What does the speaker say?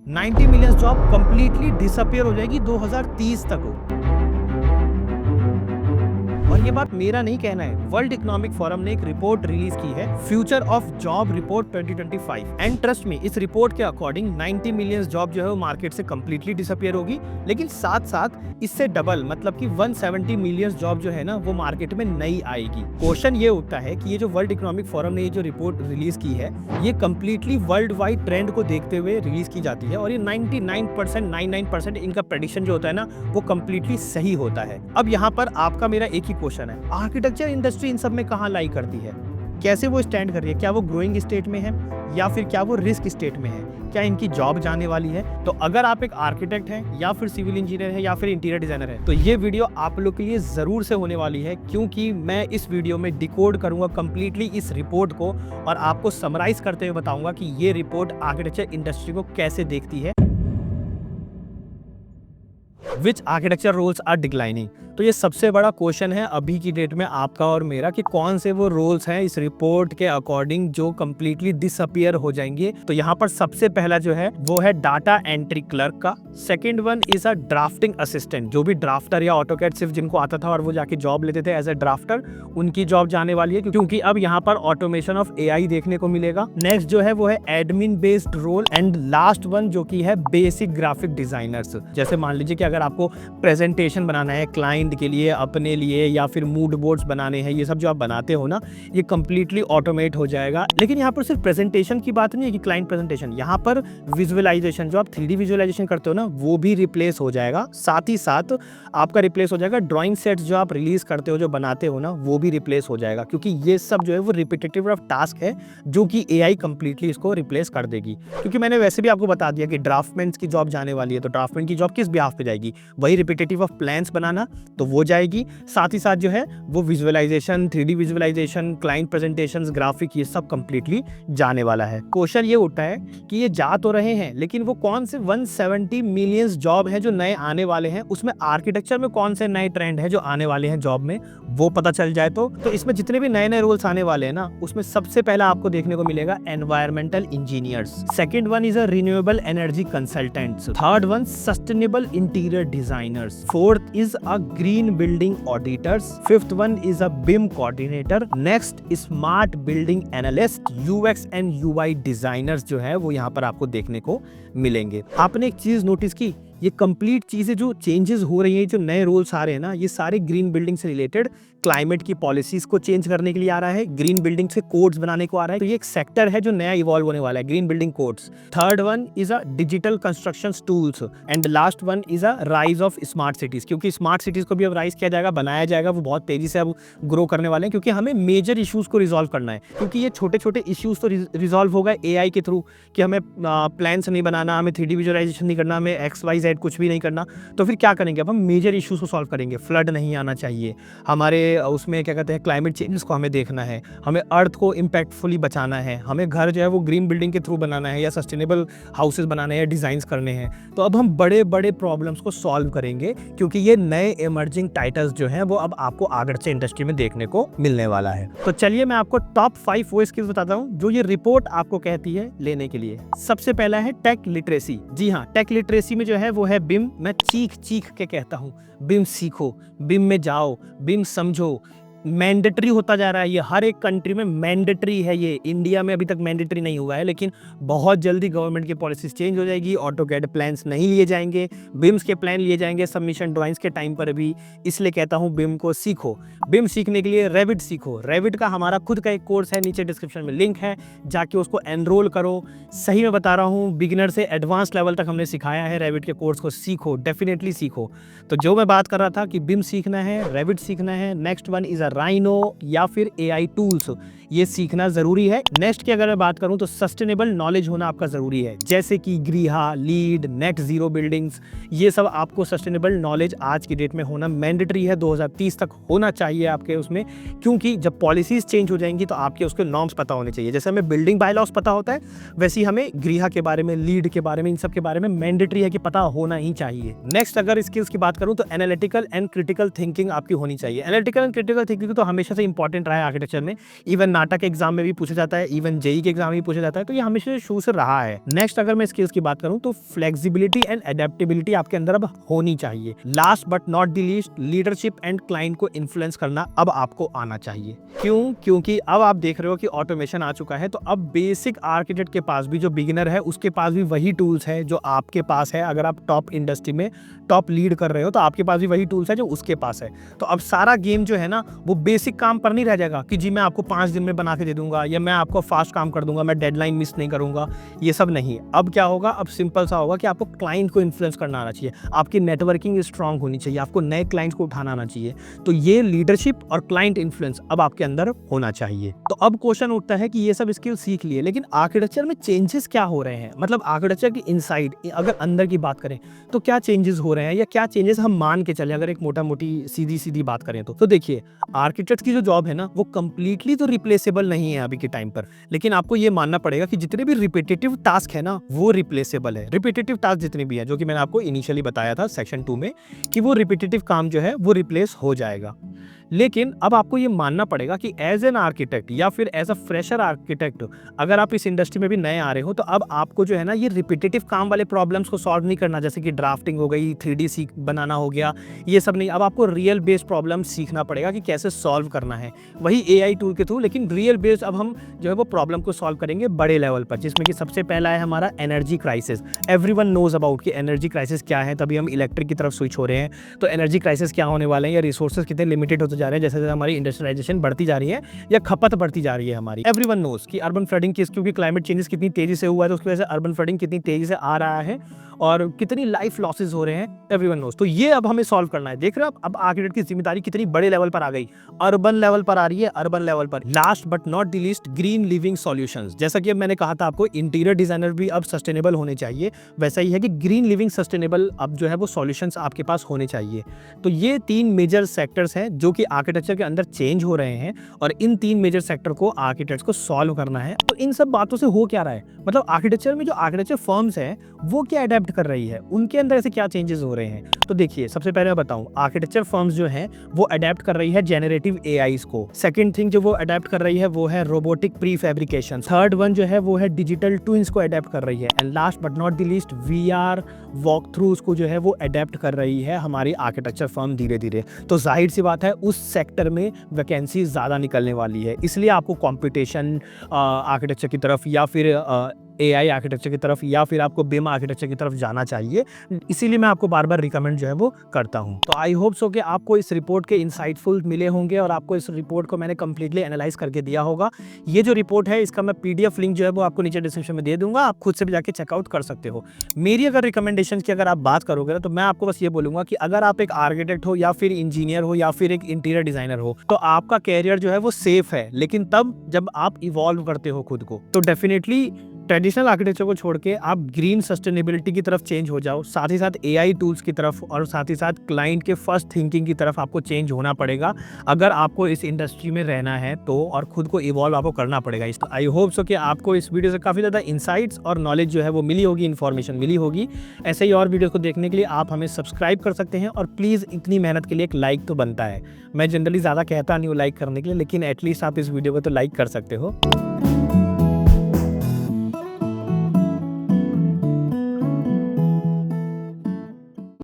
90 million job completely disappear हो जाएगी 2030 तक। और ये बात मेरा नहीं कहना है, वर्ल्ड इकोनॉमिक फोरम ने एक रिपोर्ट रिलीज की है, future of job report 2025, and trust में इस रिपोर्ट के अकॉर्डिंग 90 मिलियन जॉब जो है वो मार्केट से कंप्लीटली डिसअपियर होगी, लेकिन साथ साथ इससे डबल मतलब कि 170 मिलियन जॉब जो है ना वो मार्केट में नई आएगी। क्वेश्चन ये उठता है कि ये जो वर्ल्ड इकोनॉमिक फोरम ने ये जो रिपोर्ट रिलीज की है ये कंप्लीटली वर्ल्ड वाइड ट्रेंड को देखते हुए रिलीज की जाती है, और ये 99% इनका प्रेडिक्शन जो होता है ना वो कंप्लीटली सही होता है। अब यहाँ पर आपका मेरा एक ही क्वेश्चन है, आर्किटेक्चर इंडस्ट्री इन सब में कहाँ लाई करती है, कैसे वो स्टैंड कर रही है, क्या वो ग्रोइंग स्टेट में है या फिर क्या वो रिस्क स्टेट में है, क्या इनकी जॉब जाने वाली है? तो अगर आप एक आर्किटेक्ट हैं या फिर सिविल इंजीनियर है या फिर इंटीरियर डिजाइनर है तो ये वीडियो आप लोग के लिए जरूर से होने वाली है, क्योंकि मैं इस वीडियो में डिकोड करूंगा कंप्लीटली इस रिपोर्ट को और आपको समराइज करते हुए बताऊंगा कि ये रिपोर्ट आर्किटेक्चर इंडस्ट्री को कैसे देखती है। Which architecture roles are declining? तो ये सबसे बड़ा क्वेश्चन है अभी की डेट में आपका और मेरा कि कौन से वो रोल्स हैं इस रिपोर्ट के अकॉर्डिंग जो कंप्लीटली डिसअपियर हो जाएंगे। तो यहाँ पर सबसे पहला जो है वो है डाटा एंट्री क्लर्क का, second one is a drafting assistant, जो भी ड्राफ्टर या ऑटोकैड सिर्फ जिनको आता था और वो जाके जॉब लेते थे एज ए ड्राफ्टर, उनकी जॉब जाने वाली है क्योंकि अब यहाँ पर ऑटोमेशन ऑफ एआई देखने को मिलेगा। नेक्स्ट जो है वो है admin based role, and last one जो की है बेसिक ग्राफिक डिजाइनर्स। जैसे मान लीजिए कि अगर आपको प्रेजेंटेशन बनाना है क्लाइंट के लिए, अपने लिए, या फिर मूड बोर्ड्स बनाने हैं, ये सब जो आप बनाते हो ना ये कंप्लीटली ऑटोमेट हो जाएगा। लेकिन यहाँ पर सिर्फ प्रेजेंटेशन की बात नहीं है कि क्लाइंट प्रेजेंटेशन, यहाँ पर विजुअलाइजेशन जो आप 3D विजुअलाइजेशन करते हो ना वो भी रिप्लेस हो जाएगा। साथ ही साथ आपका रिप्लेस हो जाएगा ड्राइंग सेट्स जो आप रिलीज करते हो, जो बनाते हो ना वो भी रिप्लेस हो जाएगा, क्योंकि ये सब जो है वो रिपीटेटिव ऑफ टास्क है जो कि एआई कंप्लीटली इसको रिप्लेस कर देगी। क्योंकि मैंने वैसे भी आपको बता दिया कि ड्राफ्टमैन की जॉब जाने वाली है, तो ड्राफ्टमैन की जॉब किस बिहाफ पे जाएगी, वही रिपीटेटिव ऑफ प्लान्स बनाना, तो वो जाएगी। साथ ही साथ जो है वो visualisation, 3D visualisation, client presentations, graphic, ये सब कंप्लीटली जाने वाला है। क्वेश्चन ये उठता है कि ये जा तो रहे हैं लेकिन वो कौन से 170 मिलियन जॉब है जो नए आने वाले हैं, उसमें आर्किटेक्चर में कौन से नए ट्रेंड है जो आने वाले हैं जॉब में, वो पता चल जाए तो इसमें जितने भी नए नए रोल्स आने वाले हैं ना उसमें सबसे पहला आपको देखने को मिलेगा environmental engineers, second one is a renewable energy consultants, third one sustainable interior designers, fourth is a green building auditors, fifth one is a BIM coordinator, next smart building analyst, UX and UI designers जो है वो यहाँ पर आपको देखने को मिलेंगे। आपने एक चीज नोटिस की, ये कंप्लीट चीजें जो चेंजेस हो रही हैं, जो नए रूल्स आ रहे हैं ना, ये सारे ग्रीन बिल्डिंग से रिलेटेड, क्लाइमेट की पॉलिसीज को चेंज करने के लिए आ रहा है, ग्रीन बिल्डिंग से कोड्स बनाने को आ रहा है। तो ये एक सेक्टर है जो नया इवॉल्व होने वाला है, green building codes. Third one is a digital construction tools, and last one is a rise of smart cities, क्योंकि स्मार्ट सिटीज को भी अब राइज किया जाएगा, बनाया जाएगा, वो बहुत तेजी से अब ग्रो करने वाले हैं, क्योंकि हमें मेजर इश्यूज को रिजॉल्व करना है। क्योंकि ये छोटे छोटे इश्यूज तो रिजॉल्व होगा एआई के थ्रू, कि हमें प्लान्स नहीं बनाना, हमें 3D विजुअलाइजेशन नहीं करना, हमें XYZ कुछ भी नहीं करना, तो फिर क्या करेंगे, अब हम मेजर इश्यूज को सॉल्व करेंगे। फ्लड नहीं आना चाहिए हमारे उसमें, क्या कहते हैं, क्लाइमेट चेंज को हमें देखना है, हमें अर्थ को इम्पैक्टफुली बचाना है, हमें घर जो है वो ग्रीन बिल्डिंग के थ्रू बनाना है या सस्टेनेबल हाउसेज बनाने हैं, डिजाइंस करने हैं। तो अब हम बड़े बड़े प्रॉब्लम्स को सॉल्व करेंगे, क्योंकि ये नए इमर्जिंग टाइटल्स जो हैं वो अब आपको आर्किटेक्चर इंडस्ट्री में देखने को मिलने वाला है। तो चलिए मैं आपको टॉप 5 वो स्किल्स बताता हूँ जो ये रिपोर्ट आपको कहती है लेने के लिए। सबसे पहला है टेक लिटरेसी। जी हाँ, टेक लिटरेसी में जो है वो है बिम। मैं चीख चीख के कहता हूँ, बिम सीखो, बिम में जाओ, बिम समझो। मैंडेटरी होता जा रहा है, ये हर एक कंट्री में मैंडेटरी है। ये इंडिया में अभी तक मैंडेटरी नहीं हुआ है, लेकिन बहुत जल्दी गवर्नमेंट की पॉलिसीज चेंज हो जाएगी। ऑटोकैड प्लान्स नहीं लिए जाएंगे, बिम्स के प्लान लिए जाएंगे सबमिशन ड्राइंग्स के टाइम पर भी। इसलिए कहता हूँ बिम को सीखो। बिम सीखने के लिए रेविट सीखो। रेविट का हमारा खुद का एक कोर्स है, नीचे डिस्क्रिप्शन में लिंक है, जाके उसको एनरोल करो। सही में बता रहा हूँ, बिगिनर से एडवांस लेवल तक हमने सिखाया है। रेविट के कोर्स को सीखो, डेफिनेटली सीखो। तो जो मैं बात कर रहा था कि बिम सीखना है, रेविट सीखना है। Next one is a rhino या फिर एआई टूल्स, ये सीखना जरूरी है। नेक्स्ट की अगर मैं बात करूं तो सस्टेनेबल नॉलेज होना आपका जरूरी है, जैसे कि ग्रीहा, लीड, नेट जीरो बिल्डिंग्स, ये सब आपको सस्टेनेबल नॉलेज आज की डेट में होना मैंडेटरी है। 2030 तक होना चाहिए आपके उसमें, क्योंकि जब पॉलिसीज चेंज हो जाएंगी तो आपके उसके नॉर्म्स पता होने चाहिए। जैसे हमें बिल्डिंग बाय लॉस पता होता है, वैसे ही हमें ग्रीहा के बारे में, लीड के बारे में, इन सब के बारे में मैंडेटरी है कि पता होना ही चाहिए। नेक्स्ट अगर स्किल्स की बात करूं तो एनालिटिकल एंड क्रिटिकल थिंकिंग आपकी होनी चाहिए। एनालिटिकल एंड क्रिटिकल थिंकिंग तो हमेशा से इंपॉर्टेंट रहा है आर्किटेक्चर में, इवन नाटा के एग्जाम में भी पूछा जाता है, इवन जेई के एग्जाम में भी पूछा जाता है, तो ये हमेशा शुरू से रहा है। नेक्स्ट अगर मैं स्किल्स की बात करूं तो फ्लेक्सिबिलिटी एंड एडेप्टेबिलिटी आपके अंदर अब होनी चाहिए। Last but not the least, leadership and client को इन्फ्लुएंस करना अब आपको आना चाहिए। क्यों? क्योंकि अब आप देख रहे हो कि ऑटोमेशन आ चुका है, तो अब बेसिक आर्किटेक्ट के पास भी, जो बिगिनर है उसके पास भी वही टूल्स है जो आपके पास है। अगर आप टॉप इंडस्ट्री में टॉप लीड कर रहे हो तो आपके पास भी वही टूल्स है जो उसके पास है। तो अब सारा गेम जो है ना वो बेसिक काम पर नहीं रह जाएगा कि जी मैं आपको 5 दिन में बना के दे दूंगा या मैं आपको फास्ट काम कर दूंगा, मैं डेडलाइन मिस नहीं करूंगा, ये सब नहीं। अब क्या होगा, अब सिंपल सा होगा कि आपको क्लाइंट को इन्फ्लुएंस करना आना चाहिए, आपकी नेटवर्किंग स्ट्रांग होनी चाहिए, आपको नए क्लाइंट्स को उठाना आना चाहिए। तो ये लीडरशिप और क्लाइंट इन्फ्लुएंस अब आपके अंदर होना चाहिए। तो अब क्वेश्चन उठता है कि ये सब स्किल सीख लिए, लेकिन आर्किटेक्चर में चेंजेस क्या हो रहे हैं? मतलब आर्किटेक्चर की इनसाइड अगर अंदर की बात करें तो क्या चेंजेस हो रहे हैं या क्या चेंजेस हम मान के चले, अगर एक मोटा मोटी सीधी बात करें तो देखिए, आर्किटेक्ट की जो जॉब है ना वो कंप्लीटली तो रिप्लेसेबल नहीं है अभी के टाइम पर, लेकिन आपको ये मानना पड़ेगा कि जितने भी रिपीटेटिव टास्क है ना वो रिप्लेसेबल है। रिपीटेटिव टास्क जितने भी है, जो कि मैंने आपको इनिशियली बताया था सेक्शन 2 में, कि वो रिपीटेटिव काम जो है वो रिप्लेस हो जाएगा। लेकिन अब आपको ये मानना पड़ेगा कि एज एन आर्किटेक्ट या फिर एज अ फ्रेशर आर्किटेक्ट अगर आप इस इंडस्ट्री में भी नए आ रहे हो तो अब आपको जो है ना ये रिपीटेटिव काम वाले प्रॉब्लम्स को सॉल्व नहीं करना, जैसे कि ड्राफ्टिंग हो गई, 3D सीख बनाना हो गया, ये सब नहीं। अब आपको रियल बेस्ड प्रॉब्लम सीखना पड़ेगा कि कैसे सॉल्व करना है, वही AI टूल के थ्रू, लेकिन रियल बेस्ड अब हम जो है वो प्रॉब्लम को सॉल्व करेंगे बड़े लेवल पर, जिसमें कि सबसे पहला है हमारा energy crisis. Everyone knows about कि एनर्जी क्राइसिस क्या है, तभी हम इलेक्ट्रिक की तरफ स्विच हो रहे हैं। तो एनर्जी क्राइसिस क्या होने वाले हैं या रिसोर्सेज कितने लिमिटेड होते जा रहे हैं जैसे जैसे हमारी इंडस्ट्रियलाइजेशन बढ़ती जा रही है या खपत बढ़ती जा रही है हमारी। एवरीवन नोज कि अर्बन फ्लडिंग किस, क्योंकि क्लाइमेट चेंजेस कितनी तेजी से हुआ है तो उसकी वजह से अर्बन फ्लडिंग कितनी तेजी से आ रहा है और कितनी लाइफ लॉसेस हो रहे हैं, एवरीवन नोज। तो ये अब हमें सॉल्व करना है। देख रहे हो अब आर्किटेक्ट की जिम्मेदारी कितनी बड़े लेवल पर आ गई, अर्बन लेवल पर आ रही है, अर्बन लेवल पर। Last but not the least, green living solutions. जैसा कि अब मैंने कहा था आपको इंटीरियर डिजाइनर भी अब सस्टेनेबल होने चाहिए, वैसा ही है कि ग्रीन लिविंग सस्टेनेबल अब जो है वो सॉल्यूशंस आपके पास होने चाहिए। तो ये 3 मेजर सेक्टर्स हैं जो कि आर्किटेक्चर के अंदर चेंज हो रहे हैं और इन 3 मेजर सेक्टर को आर्किटेक्ट्स को सॉल्व करना है। तो इन सब बातों से हो क्या रहा है, मतलब आर्किटेक्चर में जो आर्किटेक्चर फर्म्स हैं वो क्या अडेप्ट कर रही है, उनके अंदर ऐसे क्या चेंजेस हो रहे हैं। तो देखिए, सबसे पहले मैं बताऊं, आर्किटेक्चर फर्म्स जो हैं वो अडेप्ट कर रही है जेनरेटिव AIs को। सेकंड थिंग जो वो अडेप्ट कर रही है वो है robotic pre fabrication. Third one जो है वो है डिजिटल ट्विन्स को अडेप्ट कर रही है। And last but not the least, VR walk throughs को जो है वो अडेप्ट कर रही है हमारी आर्किटेक्चर फर्म धीरे धीरे। तो जाहिर सी बात है उस सेक्टर में वैकेंसी ज़्यादा निकलने वाली है, इसलिए आपको कॉम्पिटिशन आर्किटेक्चर की तरफ या फिर AI आर्किटेक्चर की तरफ या फिर आपको BIM आर्किटेक्चर की तरफ जाना चाहिए। इसीलिए मैं आपको बार बार रिकमेंड जो है वो करता हूं। तो आई होप सो कि आपको इस रिपोर्ट के इंसाइटफुल मिले होंगे और आपको इस रिपोर्ट को मैंने कंप्लीटली एनालाइज करके दिया होगा। ये जो रिपोर्ट है इसका मैं PDF लिंक जो है वो आपको नीचे डिस्क्रिप्शन में दे दूंगा, आप खुद से भी जाके चेकआउट कर सकते हो। मेरी अगर रिकमेंडेशन की अगर आप बात करोगे ना तो मैं आपको बस ये बोलूंगा कि अगर आप एक आर्किटेक्ट हो या फिर इंजीनियर हो या फिर एक इंटीरियर डिजाइनर हो तो आपका कैरियर जो है वो सेफ है, लेकिन तब जब आप इवॉल्व करते हो खुद को। तो डेफिनेटली ट्रेडिशनल आर्किटेक्चर को छोड़ के आप ग्रीन सस्टेनेबिलिटी की तरफ चेंज हो जाओ, साथ ही साथ AI टूल्स की तरफ और साथ ही साथ क्लाइंट के फर्स्ट थिंकिंग की तरफ आपको चेंज होना पड़ेगा अगर आपको इस इंडस्ट्री में रहना है तो, और खुद को इवॉल्व आपको करना पड़ेगा। इस आई होप सो कि आपको इस वीडियो से काफ़ी ज़्यादा इंसाइट्स और नॉलेज जो है वो मिली होगी, इन्फॉर्मेशन मिली होगी। ऐसे ही और वीडियो को देखने के लिए आप हमें सब्सक्राइब कर सकते हैं और प्लीज़ इतनी मेहनत के लिए एक लाइक तो बनता है। मैं जनरली ज़्यादा कहता नहीं हूँ लाइक करने के लिए, लेकिन एटलीस्ट आप इस वीडियो को तो लाइक कर सकते हो।